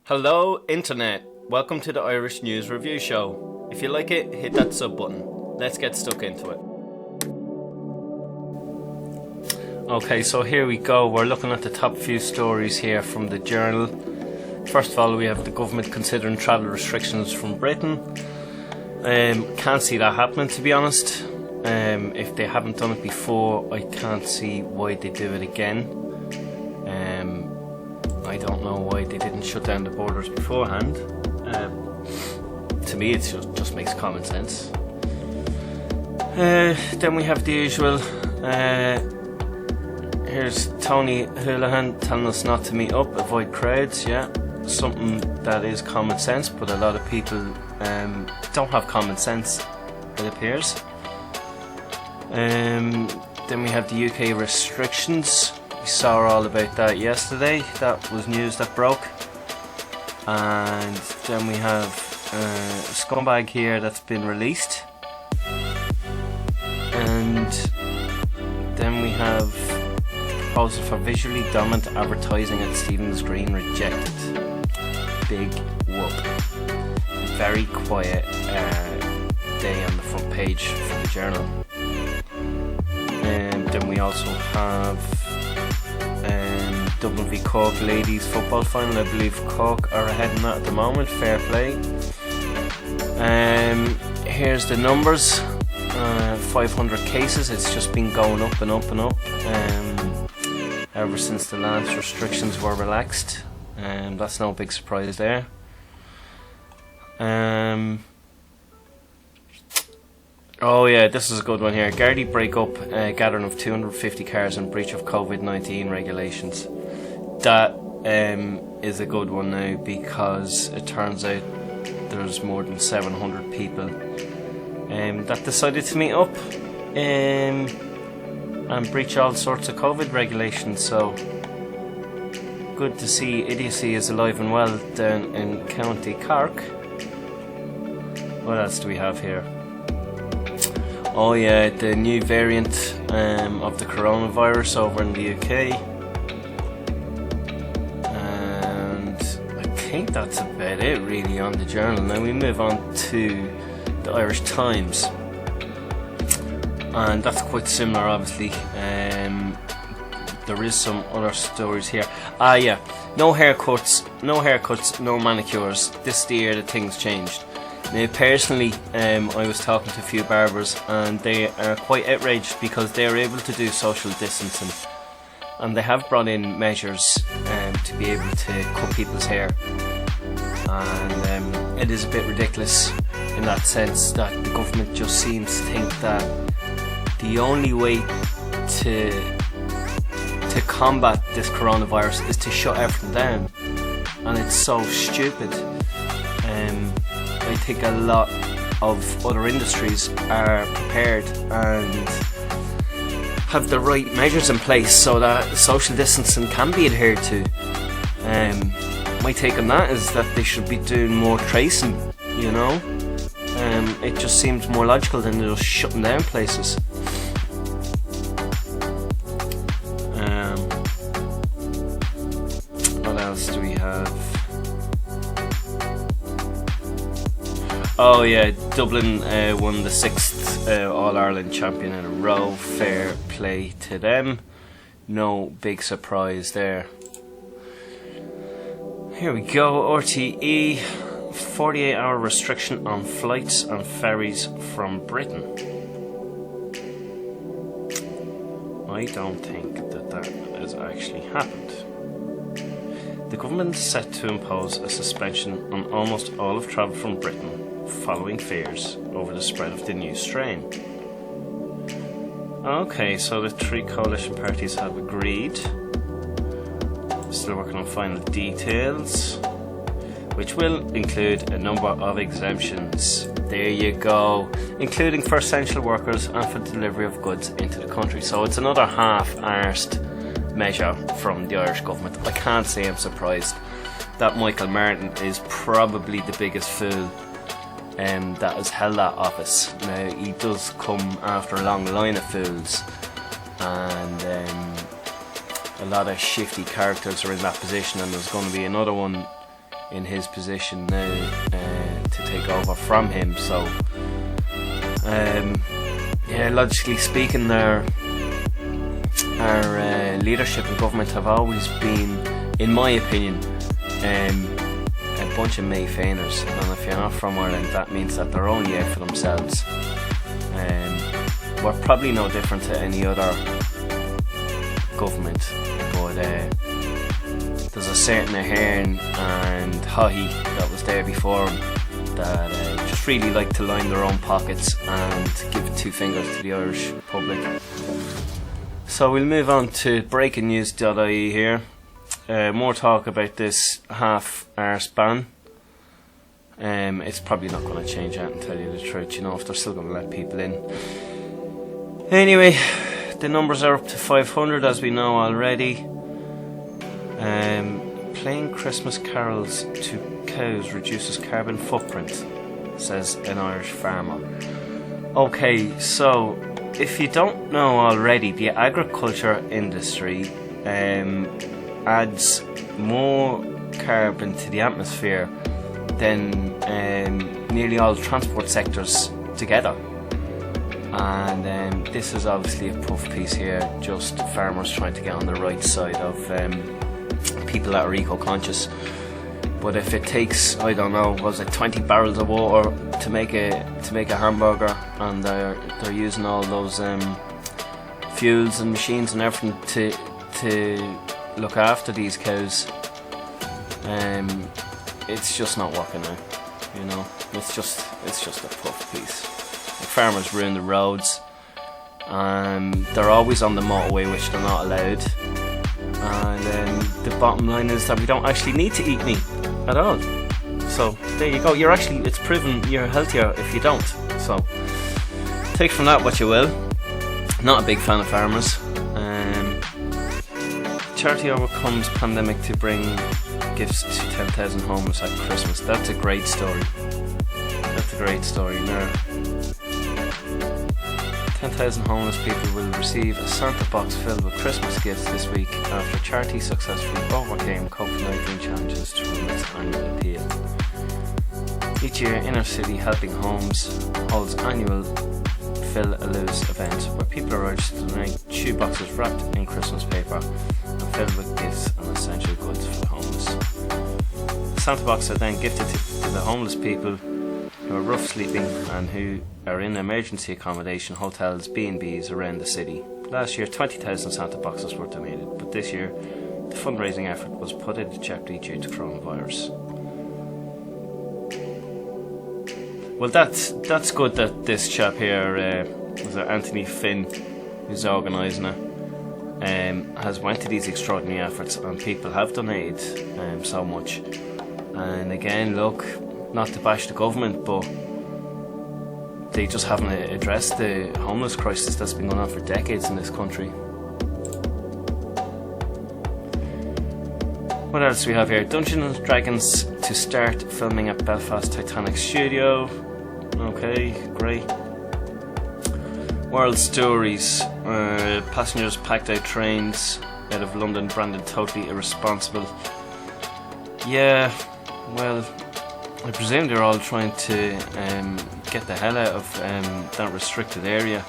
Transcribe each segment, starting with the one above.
Hello, Internet. Welcome to the Irish News Review Show. If you like it, hit that sub button. Let's get stuck into it. Okay, so here we go. We're looking at the top few stories here from the Journal. First of all, we have the government considering travel restrictions from Britain. Can't see that happening, to be honest. If they haven't done it before, I can't see why they do it again. I don't know why they didn't shut down the borders beforehand. To me, it just makes common sense. Then we have the usual. Here's Tony Holohan telling us not to meet up, avoid crowds. Yeah, something that is common sense, but a lot of people don't have common sense, it appears. Then we have the UK restrictions. We saw all about that yesterday. That was news that broke. And then we have a scumbag here that's been released. And then we have proposal for visually dominant advertising at Stephen's Green rejected. Big whoop. Very quiet day on the front page for the Journal. And then we also have Dublin v Cork ladies football final. I believe Cork are ahead in that at the moment. Fair play. Here's the numbers. 500 cases. It's just been going up and up and up ever since the last restrictions were relaxed. That's no big surprise there. Oh yeah, this is a good one here. Gardaí break up gathering of 250 cars in breach of COVID-19 regulations. That is a good one now, because it turns out there's more than 700 people that decided to meet up and breach all sorts of COVID regulations. So good to see idiocy is alive and well down in County Cork. What else do we have here? Oh yeah, the new variant of the coronavirus over in the UK. And I think that's about it really on the Journal. Now we move on to the Irish Times. And that's quite similar, obviously. There is some other stories here. Yeah, no haircuts, no manicures. This is the year that things changed. Now, personally, I was talking to a few barbers, and they are quite outraged because they are able to do social distancing, and they have brought in measures to be able to cut people's hair. And it is a bit ridiculous in that sense that the government just seems to think that the only way to combat this coronavirus is to shut everything down, and it's so stupid. I think a lot of other industries are prepared and have the right measures in place so that social distancing can be adhered to. My take on that is that they should be doing more tracing, you know. It just seems more logical than just shutting down places. What else do we have? Oh yeah, Dublin won the 6th All-Ireland champion in a row. Fair play to them. No big surprise there. Here we go, RTE. 48-hour restriction on flights and ferries from Britain. I don't think that has actually happened. The government is set to impose a suspension on almost all of travel from Britain following fears over the spread of the new strain. Okay, so the three coalition parties have agreed. Still working on final details, which will include a number of exemptions. There you go, including for essential workers and for delivery of goods into the country. So it's another half-arsed measure from the Irish government. I can't say I'm surprised. That Michael Martin is probably the biggest fool that has held that office. Now, he does come after a long line of fools, and a lot of shifty characters are in that position, and there's going to be another one in his position now to take over from him. So, logically speaking, our leadership and government have always been, in my opinion, a bunch of Mayfainers, and if you're not from Ireland, that means that they're only out for themselves. We're probably no different to any other government, but there's a certain Ahern and Haughey that was there before him that just really like to line their own pockets and give two fingers to the Irish public. So we'll move on to breakingnews.ie here. More talk about this half-arse ban. It's probably not going to change that, and tell you the truth, if they're still going to let people in. Anyway, the numbers are up to 500, as we know already. Playing Christmas carols to cows reduces carbon footprint, says an Irish farmer. Okay, so if you don't know already, the agriculture industry adds more carbon to the atmosphere than nearly all transport sectors together. And this is obviously a puff piece here, just farmers trying to get on the right side of people that are eco-conscious. But if it takes, I don't know, 20 barrels of water to make a hamburger, and they're using all those fuels and machines and everything to look after these cows, it's just not working out. It's just a puff piece. The farmers ruin the roads, they're always on the motorway, which they're not allowed, and the bottom line is that we don't actually need to eat meat at all. So there you go. It's proven you're healthier if you don't. So take from that what you will. Not a big fan of farmers. Charity overcomes pandemic to bring gifts to 10,000 homeless at Christmas. That's a great story. Now, 10,000 homeless people will receive a Santa box filled with Christmas gifts this week after charity successfully overcame COVID-19 challenges to run its annual appeal. Each year, Inner City Helping Homes holds annual Fill a Lose event where people are urged to donate shoe boxes wrapped in Christmas paper and filled with gifts and essential goods for the homeless. The Santa box are then gifted to the homeless people who are rough sleeping and who are in emergency accommodation hotels, B&Bs around the city. Last year, 20,000 Santa boxes were donated, but this year, the fundraising effort was put into jeopardy due to coronavirus. Well, that's good that this chap here, Anthony Finn, who's organising it, has went to these extraordinary efforts, and people have donated so much. And again, look, not to bash the government, but they just haven't addressed the homeless crisis that's been going on for decades in this country. What else do we have here? Dungeons & Dragons to start filming at Belfast Titanic Studio. Okay, great. World Stories. Passengers packed out trains out of London branded totally irresponsible. Yeah, well, I presume they're all trying to get the hell out of that restricted area.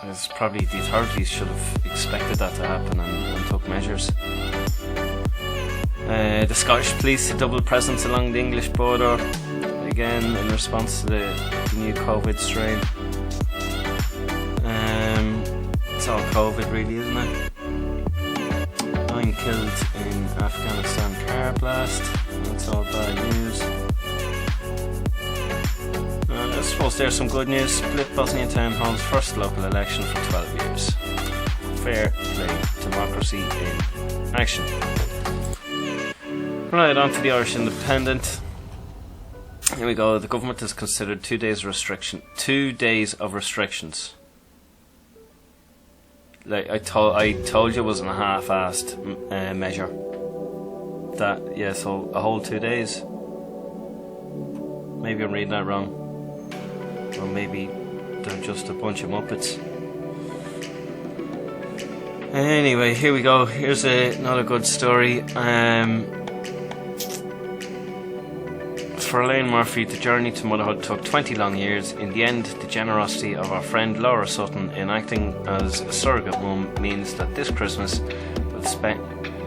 As probably the authorities should have expected that to happen and took measures. The Scottish police double presence along the English border, again in response to the new COVID strain. It's all COVID really, isn't it? 9 killed in Afghanistan car blast. That's all bad news. I suppose there's some good news. Split Bosnian town holds first local election for 12 years. Fair play, democracy in action. Right, on to the Irish Independent. Here we go. The government has considered 2 days of restrictions. Like I told you, it wasn't a half-assed measure. So a whole 2 days. Maybe I'm reading that wrong. Or maybe they're just a bunch of muppets. Anyway, here we go. Here's another good story. For Elaine Murphy, the journey to motherhood took 20 long years. In the end, the generosity of our friend Laura Sutton in acting as a surrogate mum means that this Christmas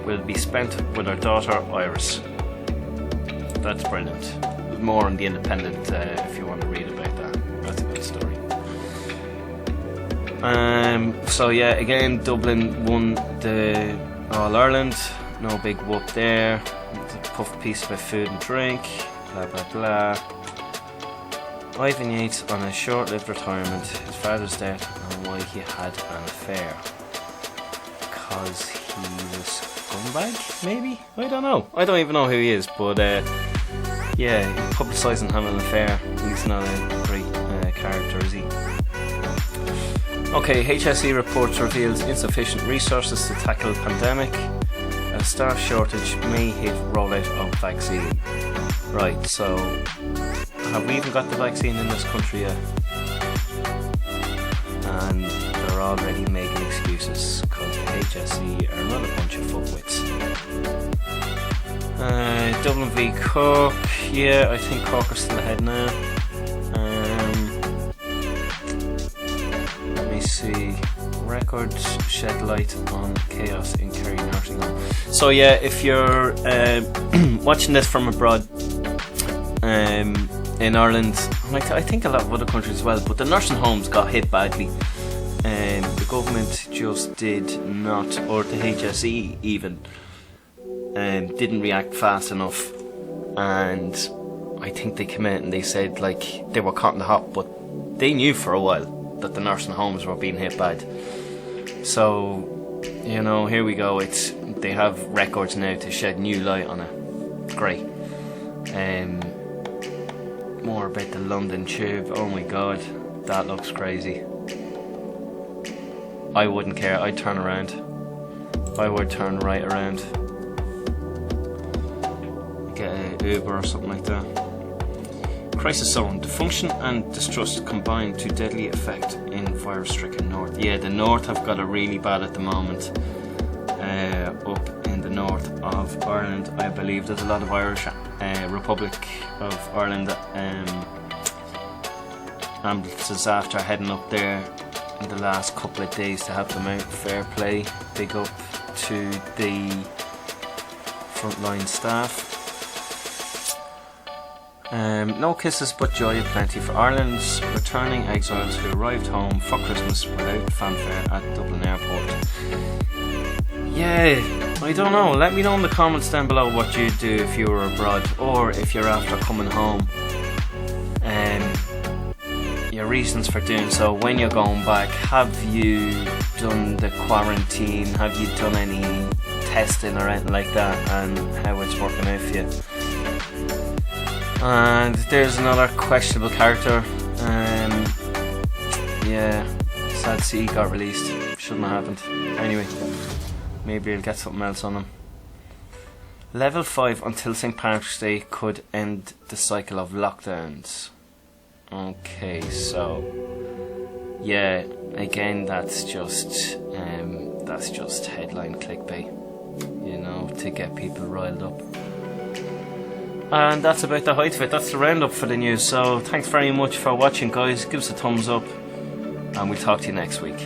will be spent with our daughter Iris. That's brilliant. More on The Independent if you want to read about that. That's a good story. So yeah, again, Dublin won the All-Ireland. No big whoop there. It's a puff piece about food and drink. Blah blah blah. Ivan Yates on a short-lived retirement, his father's death, and why he had an affair. Because he was scumbag, maybe? I don't know. I don't even know who he is, but yeah, publicising having an affair. He's not a great character, is he? Okay, HSE reports reveals insufficient resources to tackle pandemic. A staff shortage may hit rollout of vaccine. Right, so have we even got the vaccine in this country yet? And they're already making excuses because the HSE are not a bunch of fuckwits. Dublin v Cork, yeah, I think Cork are still ahead now. Let me see. Records shed light on chaos in Kerry nursing home. So yeah, if you're watching this from abroad, in Ireland, I think a lot of other countries as well, but the nursing homes got hit badly. The government just did not, or the HSE even, didn't react fast enough, and I think they came out and they said like they were caught in the hop, but they knew for a while that the nursing homes were being hit bad. So, you know, here we go. They have records now to shed new light on it. Great. More about the London Tube. Oh my god, that looks crazy. I wouldn't care. I'd turn around. I would turn right around. Get an Uber or something like that. Crisis zone. Dysfunction and distrust combine to deadly effect in virus-stricken North. Yeah, the North have got it really bad at the moment. Up in the north of Ireland, I believe there's a lot of Irish Republic of Ireland ambulances after heading up there in the last couple of days to help them out. Fair play. Big up to the frontline staff. No kisses but joy aplenty for Ireland's returning exiles who arrived home for Christmas without fanfare at Dublin Airport. Yeah, I don't know. Let me know in the comments down below what you'd do if you were abroad, or if you're after coming home. Your reasons for doing so when you're going back. Have you done the quarantine? Have you done any testing or anything like that, and how it's working out for you? And there's another questionable character. Yeah, sad to see he got released. Shouldn't have happened. Anyway, maybe he'll get something else on him. Level 5 until St. Patrick's Day could end the cycle of lockdowns. Okay, so yeah, again, that's just headline clickbait, you know, to get people riled up. And that's about the height of it. That's the roundup for the news. So thanks very much for watching, guys. Give us a thumbs up, and we'll talk to you next week.